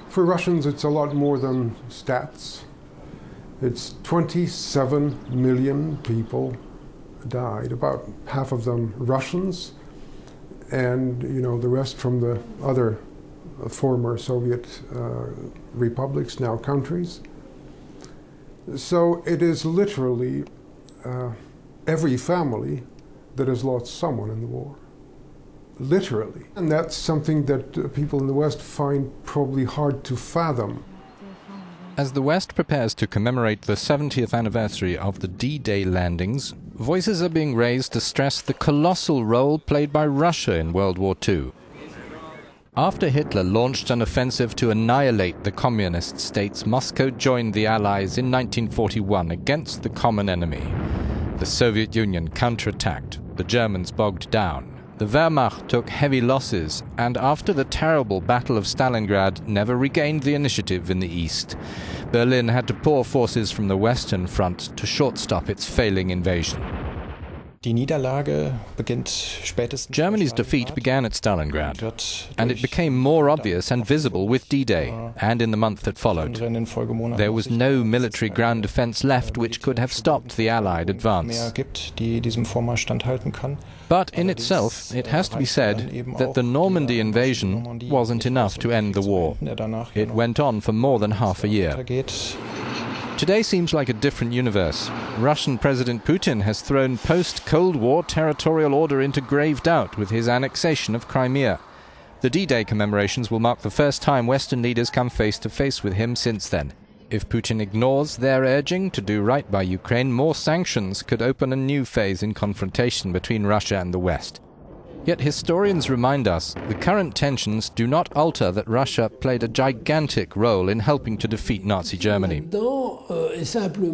For Russians, it's a lot more than stats. It's 27 million people died, about half of them Russians, and the rest from the other former Soviet republics, now countries. So it is literally every family that has lost someone in the war. Literally. And that's something that people in the West find probably hard to fathom. As the West prepares to commemorate the 70th anniversary of the D-Day landings, voices are being raised to stress the colossal role played by Russia in World War II. After Hitler launched an offensive to annihilate the communist states, Moscow joined the Allies in 1941 against the common enemy. The Soviet Union counterattacked, the Germans bogged down. The Wehrmacht took heavy losses, and after the terrible Battle of Stalingrad, never regained the initiative in the east. Berlin had to pour forces from the Western Front to shortstop its failing invasion. Germany's defeat began at Stalingrad, and it became more obvious and visible with D-Day, and in the month that followed. There was no military ground defense left which could have stopped the Allied advance. But in itself, it has to be said that the Normandy invasion wasn't enough to end the war. It went on for more than half a year. Today seems like a different universe. Russian President Putin has thrown post-Cold War territorial order into grave doubt with his annexation of Crimea. The D-Day commemorations will mark the first time Western leaders come face to face with him since then. If Putin ignores their urging to do right by Ukraine, more sanctions could open a new phase in confrontation between Russia and the West. Yet historians remind us the current tensions do not alter that Russia played a gigantic role in helping to defeat Nazi Germany.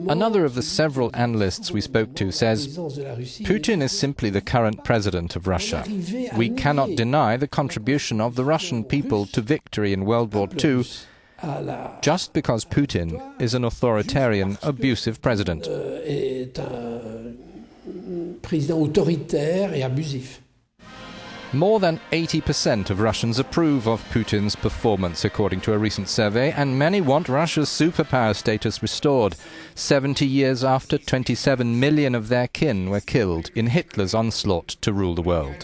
Another of the several analysts we spoke to says, Putin is simply the current president of Russia. We cannot deny the contribution of the Russian people to victory in World War II just because Putin is an authoritarian, abusive president. More than 80% of Russians approve of Putin's performance, according to a recent survey, and many want Russia's superpower status restored, 70 years after 27 million of their kin were killed in Hitler's onslaught to rule the world.